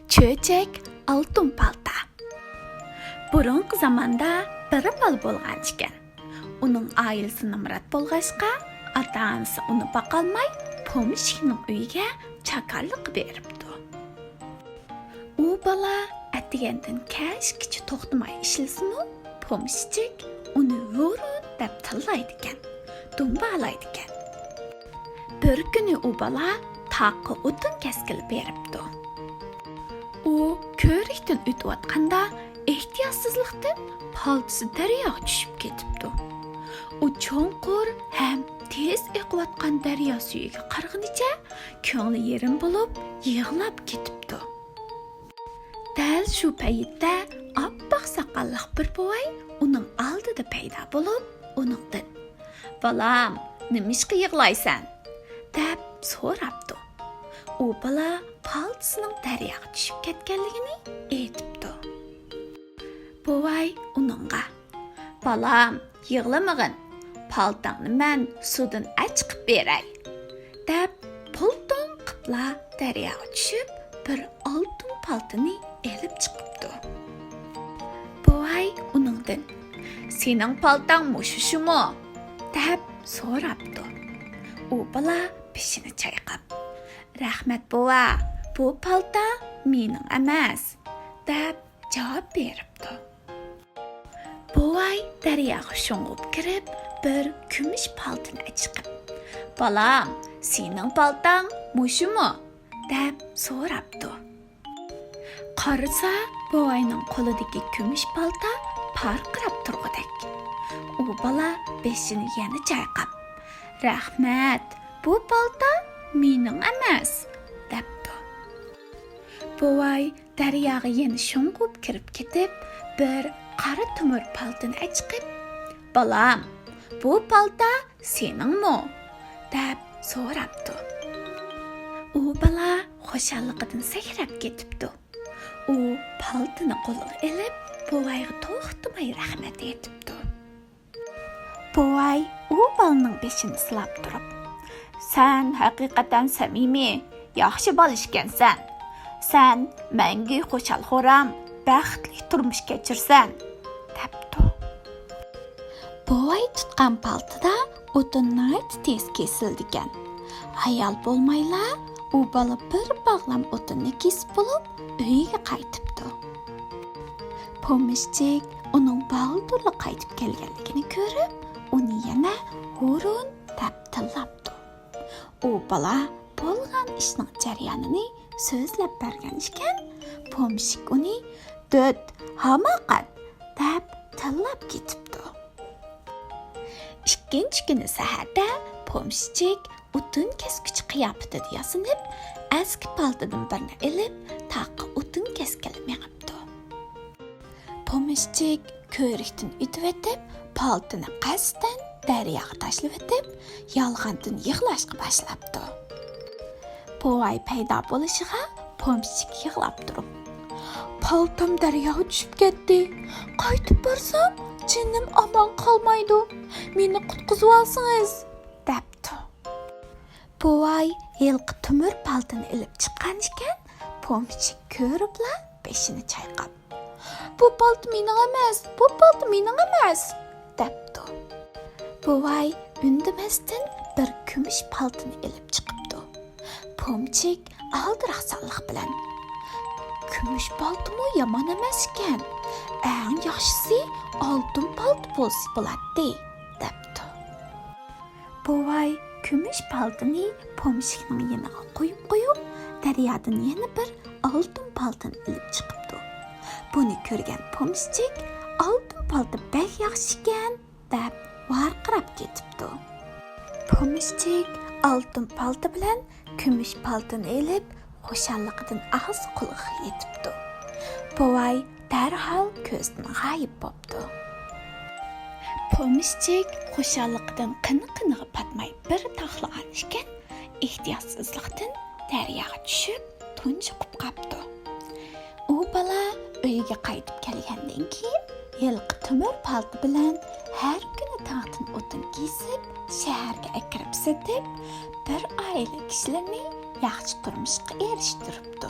Çöçek altın palta. Burunqi zamonda bir bola bo'lgan ekan. Uning oilasi nimrat bo'lg'achqa, ota-onasi uni boqolmay, pomishchining uyiga chakarlik beribdi. U bola atgandan kashkicha to'xtamay ishlasimi, pomishchik uni vurun deb tillaydi ekan, dumbalaydi ekan. Bir kuni u bola taqqa o'tin kaskilib beribdi. U ko'rikdan o'tayotganda ehtiyotsizlikdan paltisi daryoga tushib ketibdi. U cho'nqur ham tez oqayotgan daryo suyiga qarag'anicha ko'ngli yerim bo'lib yig'lab ketibdi. Dal shu paytda oppoq soqolli bir buvay uning oldida paydo bo'lib, uningdan "Bolam, nima ishga yig'laysan?" deb so'rabdi. U bola paltisining daryoga tushib ketganligini aytibdi. Buvay uningga "Bolam, yig'lamag'in. Paltangni men suvdan chiqib beray" deb pulton qibla daryoga tushib, bir oltin paltini elib chiqibdi. Buvay uningdan "Sening paltang mushushimi?" deb so'rabdi. U bola beshini chayqab "Rahmat buva, bu palta mening emas" deb javob beribdi. Buvay daryoga sho'ng'ib kirib, bir kumush paltini chiqib, "Bolam, sening paltang mushumi?" deb so'rabdi. Qarasa, buvayning qo'lidagi kumush palta parqirab turg'udek. U bola beshini yana chayqab, "Rahmat, bu palta mening emas" debdi. Buvay daryoga yana sho'ng'ib kirib ketib, bir qora tumur paltini chiqib, "Bolam, bu palta seningmi?" deb so'rabdi. U bola xushalligidan sakrab ketibdi. U paltini qo'liga olib, buvayga to'xtamay rahmat aytibdi. Buvay u bolaning beshini silab turib, "Sen haqiqatan samimiy, yaxshi bola ekansan. Sen menga xushal-xuram, baxtli turmush kechirsan" debdi. Buvay tutgan paltida o'tin tez kesildigan. Hayal bo'lmayla, u bola bir bog'lam o'tinni kesib bo'lib, uyiga qaytibdi. Pomishchik uning baldurli qaytib kelganligini ko'rib, uni yana "Hurun" deb tillabdi. U bola bo'lgan ishning jarayonini so'zlab bergan ekan, pomishchik uni "Dod, hamoqat" deb tillab ketibdi. Ikkinchi kuni saharda pomishchik o'tin keskuchi qiyofatida yasinib, eski paltadan birini olib, taqqa o'tin keskilib mengibdi. Pomishchik ko'rikdan o'tib etib, paltini qasddan daryoga tashlab etib, yolg'ondan yig'lashga boshlabdi. Buvay paydo bo'lishiga pomishchik yig'lab turib, "Paltam daryoga tushib ketdi. Qaytib borsam, jinim omon qolmaydi. Meni qutqizib olsangiz" debdi. Buvay yilqi tumur paltini ilib chiqqan ekan, pomishchik ko'ribla beshini chayqab, "Bu palta mening emas, bu palta mening emas" debdi. Buvay undamasdan bir kumush paltini ilib chiqibdi. Pomishchik aldiraqsanlik bilan, "Kumush paltimi yomon emas ekan. Eng yaxshisi oltin palta bo'lsa bo'ladi" debdi. Buvay kumush paltini pomishchikning yoniga qo'yib, daryodan yana bir oltin paltini ilib chiqibdi. Buni ko'rgan pomishchik "Oltin palta bek yaxshi ekan" deb varqirab ketibdi. Pomishchik oltin palta bilan kumush paltini olib, xushalligidan og'iz qulog'iga yetibdi. Buvay darhol ko'zdan g'oyib bo'ldi. Pomishchik xushalligidan qini-qiniga patmay bir taxlagan ekan, ehtiyotsizlikdan daryoga tushib, tunjiqib qoldi. U bola uyiga qaytib kelgandan keyin yilqi tumur palta bilan har kuni taqdan o'tin kesib, shaharga akirib setib, bir oila kishilarni yaxshi turmushga erishtiribdi.